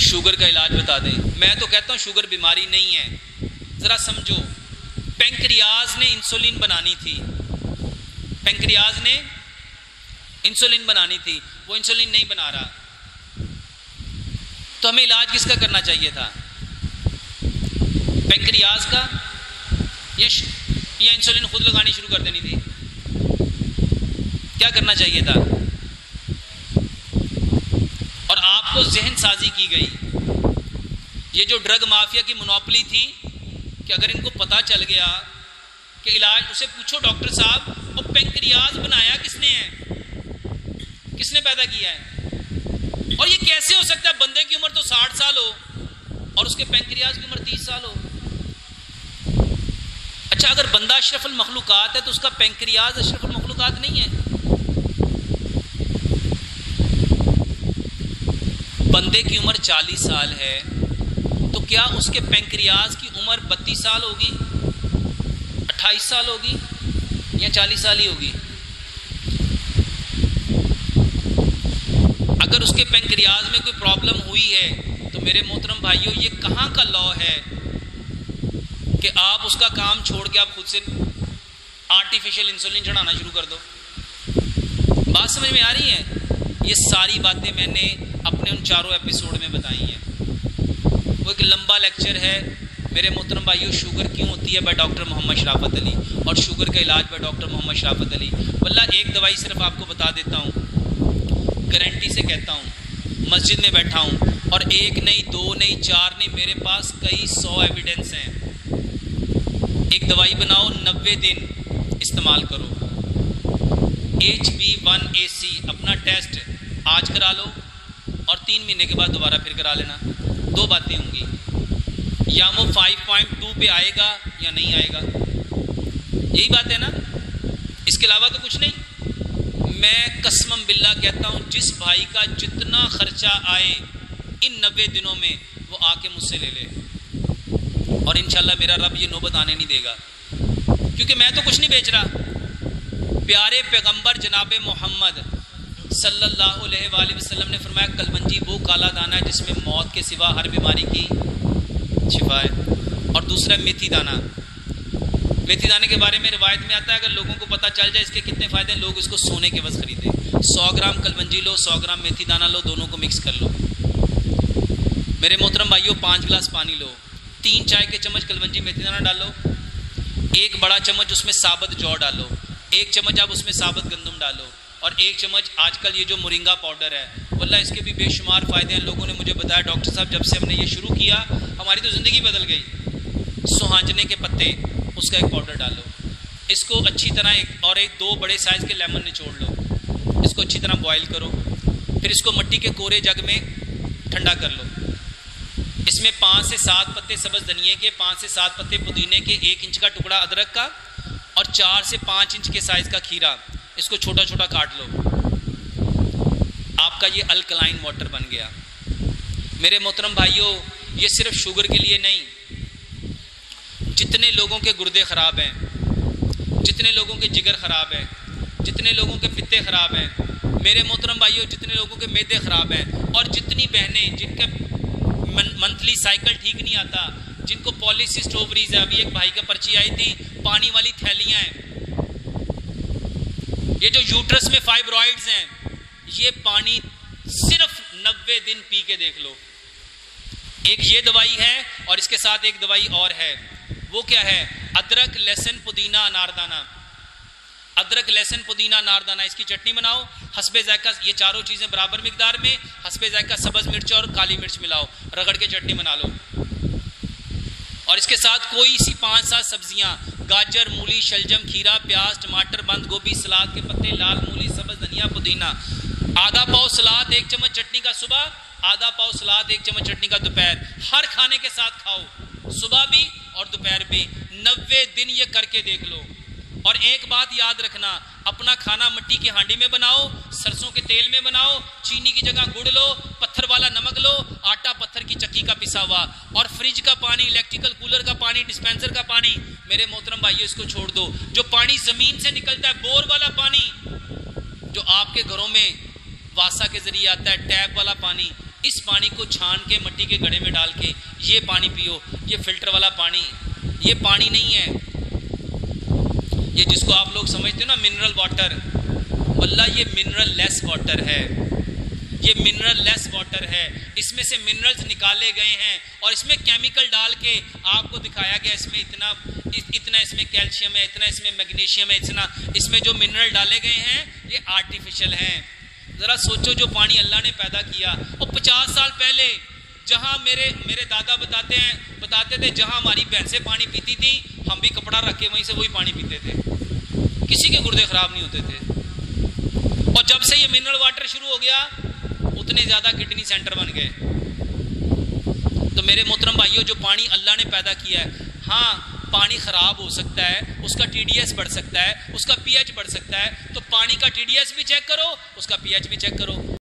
Sugar کا علاج بتا دیں. میں تو کہتا ہوں شوگر بیماری نہیں ہے. ذرا سمجھو, پینکریاز نے انسولین بنانی تھی, پینکریاز نے انسولین بنانی تھی, وہ انسولین نہیں بنا رہا, تو ہمیں علاج کس کا کرنا چاہیے تھا؟ پینکریاز کا یا انسولین خود لگانی شروع کر دینی تھی؟ کیا کرنا چاہیے تھا؟ اور آپ کو ذہن سازی کی گئی. یہ جو ڈرگ مافیا کی منوپلی تھی کہ اگر ان کو پتہ چل گیا کہ علاج, اسے پوچھو ڈاکٹر صاحب وہ پینکریاز بنایا کس نے ہے, کس نے پیدا کیا ہے؟ اور یہ کیسے ہو سکتا ہے بندے کی عمر تو 60 سال ہو اور اس کے پینکریاز کی عمر 30 سال ہو؟ اچھا, اگر بندہ اشرف المخلوقات ہے تو اس کا پینکریاز اشرف المخلوقات نہیں ہے؟ بندے کی عمر 40 سال ہے تو کیا اس کے پینکریاز کی عمر 32 سال ہوگی, 28 سال ہوگی یا 40 سال ہی ہوگی؟ اگر اس کے پینکریاز میں کوئی پرابلم ہوئی ہے تو میرے محترم بھائیوں, یہ کہاں کا لا ہے کہ آپ اس کا کام چھوڑ کے آپ خود سے آرٹیفیشل انسولین چڑھانا شروع کر دو؟ بات سمجھ میں آ رہی ہے؟ یہ ساری باتیں میں نے اپنے ان 4 ایپیسوڈ میں بتائی ہیں. وہ ایک لمبا لیکچر ہے میرے محترم بھائیوں, شوگر کیوں ہوتی ہے بائی ڈاکٹر محمد شرافت علی, اور شوگر کا علاج بائی ڈاکٹر محمد شرافت علی. واللہ ایک دوائی صرف آپ کو بتا دیتا ہوں, گارنٹی سے کہتا ہوں, مسجد میں بیٹھا ہوں اور 1 نہیں 2 نہیں 4 نہیں, میرے پاس کئی 100 ایویڈنس ہیں. ایک دوائی بناؤ, 90 دن استعمال کرو. HB1AC اپنا ٹیسٹ آج کرا لو اور 3 مہینے کے بعد دوبارہ پھر کرا لینا. 2 باتیں ہوں گی, یا وہ 5.2 پہ آئے گا یا نہیں آئے گا. یہی بات ہے نا, اس کے علاوہ تو کچھ نہیں. میں قسم باللہ کہتا ہوں, جس بھائی کا جتنا خرچہ آئے ان 90 دنوں میں وہ آ کے مجھ سے لے لے, اور انشاءاللہ میرا رب یہ نوبت آنے نہیں دے گا, کیونکہ میں تو کچھ نہیں بیچ رہا. پیارے پیغمبر جناب محمد صلی اللہ علیہ وآلہ وسلم نے فرمایا کلونجی وہ کالا دانہ ہے جس میں موت کے سوا ہر بیماری کی شفا ہے. اور دوسرا میتھی دانہ. میتھی دانے کے بارے میں روایت میں آتا ہے اگر لوگوں کو پتہ چل جائے اس کے کتنے فائدے ہیں, لوگ اس کو سونے کے عوض خریدیں. 100 گرام کلونجی لو, 100 گرام میتھی دانہ لو, دونوں کو مکس کر لو. میرے محترم بھائیوں, 5 گلاس پانی لو, 3 چائے کے چمچ کلونجی میتھی دانہ ڈالو, 1 بڑا چمچ اس میں ثابت جو ڈالو, 1 چمچ آپ اس میں ثابت گندم ڈالو, اور 1 چمچ آج کل یہ جو مورنگا پاؤڈر ہے, واللہ اس کے بھی بے شمار فائدے ہیں. لوگوں نے مجھے بتایا ڈاکٹر صاحب جب سے ہم نے یہ شروع کیا ہماری تو زندگی بدل گئی. سہانجنے کے پتے اس کا ایک پاؤڈر ڈالو, اس کو اچھی طرح اور 2 بڑے سائز کے لیمن نچوڑ لو, اس کو اچھی طرح بوائل کرو, پھر اس کو مٹی کے کورے جگ میں ٹھنڈا کر لو. اس میں 5 سے 7 پتے سبز دھنیے کے, 5 سے 7 پتے پودینے کے, 1 انچ کا ٹکڑا ادرک کا, اور 4 سے 5 انچ کے سائز کا کھیرا, اس کو چھوٹا چھوٹا کاٹ لو. آپ کا یہ الکلائن واٹر بن گیا. میرے محترم بھائیوں, یہ صرف شوگر کے لیے نہیں, جتنے لوگوں کے گردے خراب ہیں, جتنے لوگوں کے جگر خراب ہیں, جتنے لوگوں کے پتے خراب ہیں, میرے محترم بھائیوں جتنے لوگوں کے معدے خراب ہیں, اور جتنی بہنیں جن کا منتھلی سائیکل ٹھیک نہیں آتا, جن کو پالیسسٹ اووریز ہے, ابھی ایک بھائی کا پرچی آئی تھی, پانی والی تھیلیاں ہیں, یہ جو یوٹرس میں فائبرائڈز ہیں, یہ پانی صرف 90 دن پی کے دیکھ لو. ایک یہ دوائی ہے اور اس کے ساتھ ایک دوائی اور ہے, وہ کیا ہے؟ ادرک لہسن پودینہ اناردانہ. ادرک لہسن پودینہ اناردانہ, اس کی چٹنی بناؤ حسب ذائقہ, یہ چاروں چیزیں برابر مقدار میں حسب ذائقہ سبز مرچ اور کالی مرچ ملاؤ, رگڑ کے چٹنی بنا لو. اور اس کے ساتھ کوئی سی 5-7 سبزیاں, گاجر, مولی, شلجم, کھیرا, پیاز, ٹماٹر, بند گوبھی, سلاد کے پتے, لال مولی, سبز دھنیا, پودینہ. آدھا پاؤ سلاد 1 چمچ چٹنی کا صبح, آدھا پاؤ سلاد 1 چمچ چٹنی کا دوپہر. ہر کھانے کے ساتھ کھاؤ, صبح بھی اور دوپہر بھی. 90 دن یہ کر کے دیکھ لو. اور ایک بات یاد رکھنا, اپنا کھانا مٹی کی ہانڈی میں بناؤ, سرسوں کے تیل میں بناؤ, چینی کی جگہ گڑ لو, پتھر والا نمک لو, آٹا پتھر کی چکی کا پسا ہوا, اور فریج کا پانی, الیکٹریکل کولر کا پانی, ڈسپینسر کا پانی. میرے محترم بھائیو اس کو چھوڑ دو. جو پانی زمین سے نکلتا ہے, بور والا پانی جو آپ کے گھروں میں واسا کے ذریعے آتا ہے, ٹیپ والا پانی, اس پانی کو چھان کے مٹی کے گڑھے میں ڈال کے یہ پانی پیو، یہ فلٹر والا پانی، یہ پانی نہیں ہے، یہ جس کو آپ لوگ سمجھتے ہو نا منرل واٹر، واللہ یہ منرل لیس واٹر ہے، یہ منرل لیس واٹر ہے، اس میں سے منرلز نکالے گئے ہیں اور اس میں کیمیکل ڈال کے آپ کو دکھایا گیا اس میں اتنا اس میں کیلشیم ہے، اتنا اس میں میگنیشیم ہے، اتنا اس میں جو منرل ڈالے گئے ہیں یہ آرٹیفیشل ہیں۔ ذرا سوچو جو پانی اللہ نے پیدا کیا، اور 50 سال پہلے جہاں میرے دادا بتاتے تھے جہاں ہماری بھینسیں پانی پیتی تھی ہم بھی کپڑا رکھ کے وہیں سے وہی پانی پیتے تھے، کسی کے گردے خراب نہیں ہوتے تھے، اور جب سے یہ منرل واٹر شروع ہو گیا اتنے زیادہ کڈنی سینٹر بن گئے۔ تو میرے محترم بھائیوں، جو پانی اللہ نے پیدا کیا ہے، ہاں پانی خراب ہو سکتا ہے، اس کا ٹی ڈی ایس بڑھ سکتا ہے، اس کا پی ایچ بڑھ سکتا ہے، تو پانی کا ٹی ڈی ایس بھی چیک کرو، اس کا پی ایچ بھی چیک کرو۔